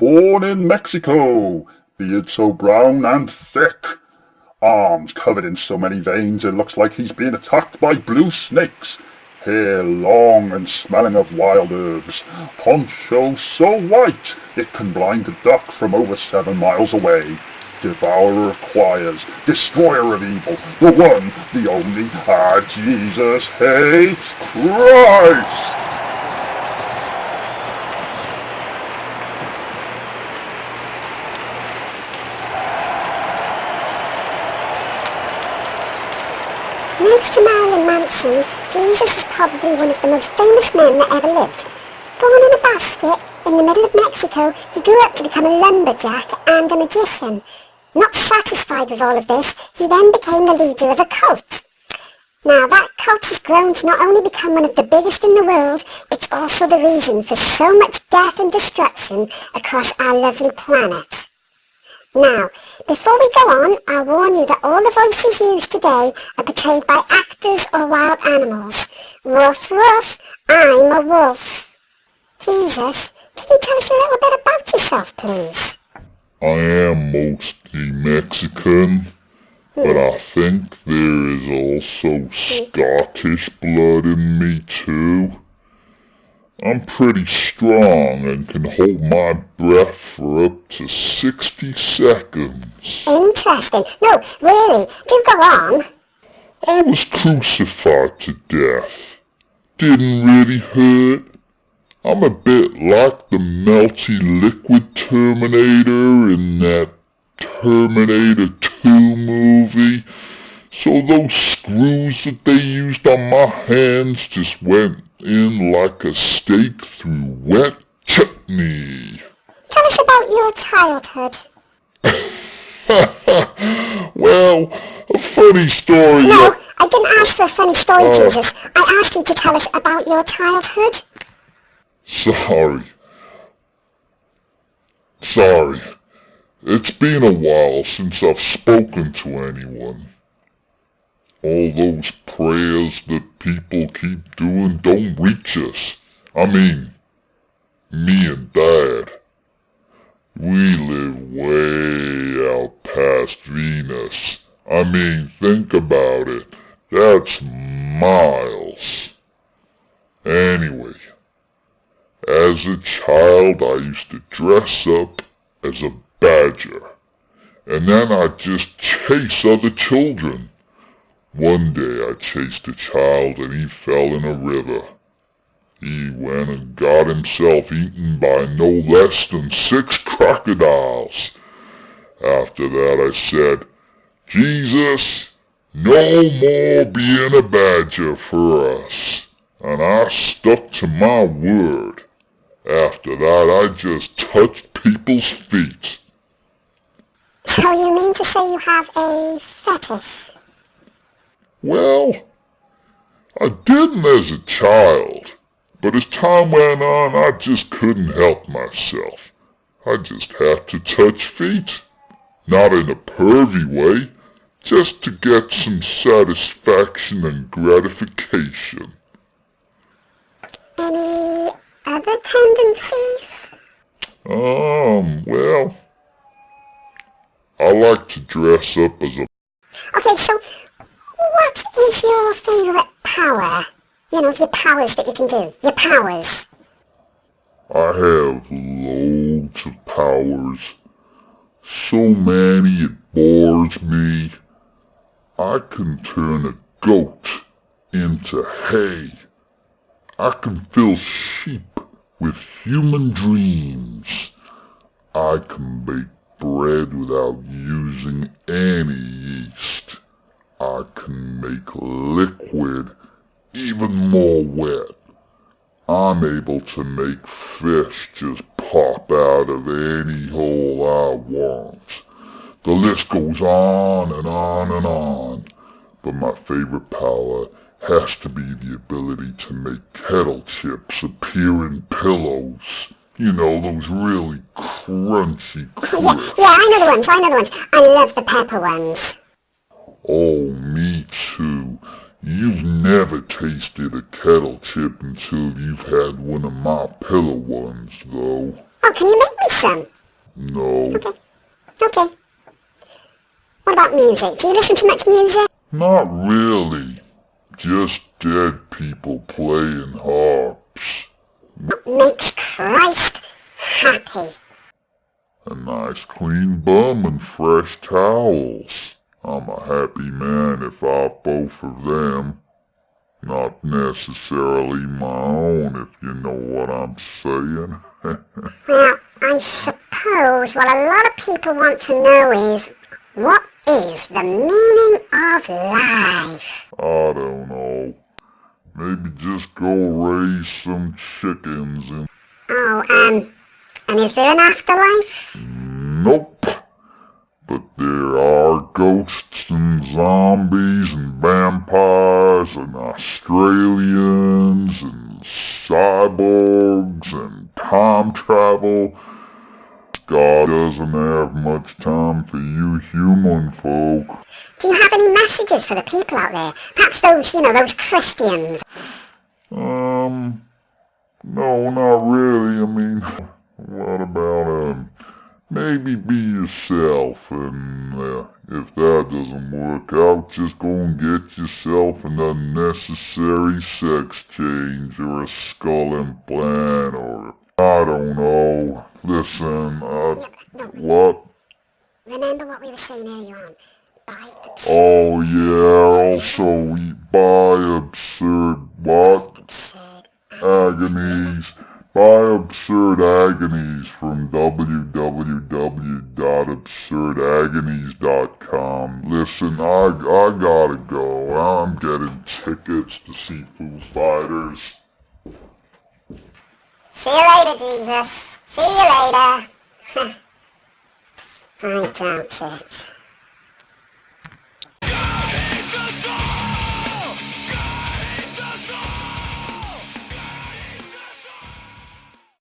born in Mexico, beard so brown and thick, arms covered in so many veins it looks like he's been attacked by blue snakes, hair long and smelling of wild herbs, poncho so white it can blind a duck from over 7 miles away. Devourer of choirs, destroyer of evil, the one, the only, Jesus hates Christ! Next to Marilyn Manson, Jesus is probably one of the most famous men that ever lived. Born in a basket in the middle of Mexico, he grew up to become a lumberjack and a magician. Not satisfied with all of this, he then became the leader of a cult. Now that cult has grown to not only become one of the biggest in the world, it's also the reason for so much death and destruction across our lovely planet. Now, before we go on, I'll warn you that all the voices used today are portrayed by actors or wild animals. Woof woof, I'm a wolf. Jesus, can you tell us a little bit about yourself, please? I am mostly Mexican, but I think there is also Scottish blood in me too. I'm pretty strong and can hold my breath for up to 60 seconds. Interesting. No, really, do go on. I was crucified to death. Didn't really hurt. I'm a bit like the melty liquid Terminator in that Terminator 2 movie. So those screws that they used on my hands just went in like a stake through wet chutney. Tell us about your childhood. Well, a funny story. No, I didn't ask for a funny story, Jesus. I asked you to tell us about your childhood. Sorry. It's been a while since I've spoken to anyone. All those prayers that people keep doing don't reach us. I mean, me and Dad. We live way out past Venus. I mean, think about it. That's miles. Anyway, as a child I used to dress up as a badger. And then I'd just chase other children. One day I chased a child and he fell in a river. He went and got himself eaten by no less than 6 crocodiles. After that I said, Jesus, no more being a badger for us. And I stuck to my word. After that I just touched people's feet. So you mean to say you have a fetish? Well, I didn't as a child, but as time went on, I just couldn't help myself. I just had to touch feet. Not in a pervy way, just to get some satisfaction and gratification. Any other tendencies? Well, I like to dress up as a... Okay, so what is your favourite power? You know, your powers that you can do. Your powers. I have loads of powers. So many it bores me. I can turn a goat into hay. I can fill sheep with human dreams. I can bake bread without using any yeast. I can make liquid even more wet. I'm able to make fish just pop out of any hole I want. The list goes on and on and on. But my favorite power has to be the ability to make kettle chips appear in pillows. You know, those really crunchy crisps. Yeah, I know the ones. I love the pepper ones. Oh, me too. You've never tasted a kettle chip until you've had one of my pillow ones, though. Oh, can you make me some? No, Okay. Okay. What about music? Do you listen to much music? not really. Just dead people playing harps. What makes Christ happy? A nice clean bum and fresh towels. I'm a happy man if I've both of them. Not necessarily my own, if you know what I'm saying. Well, I suppose what a lot of people want to know is, what is the meaning of life? I don't know. Maybe just go raise some chickens and... Oh, and is there an afterlife? Nope. But there are ghosts and zombies and vampires and Australians and cyborgs and time travel. God doesn't have much time for you human folk. Do you have any messages for the people out there? Perhaps those, those Christians. No, not really. I mean, what about, maybe be yourself, and if that doesn't work out, just go and get yourself an unnecessary sex change or a skull implant or, I don't know. Listen, what? Remember what we were saying earlier on? Oh yeah, also buy absurd what? Agonies. Buy Absurd Agonies from www.absurdagonies.com. Listen, I gotta go. I'm getting tickets to see Foo Fighters. See you later, Jesus. See you later. I doubt it.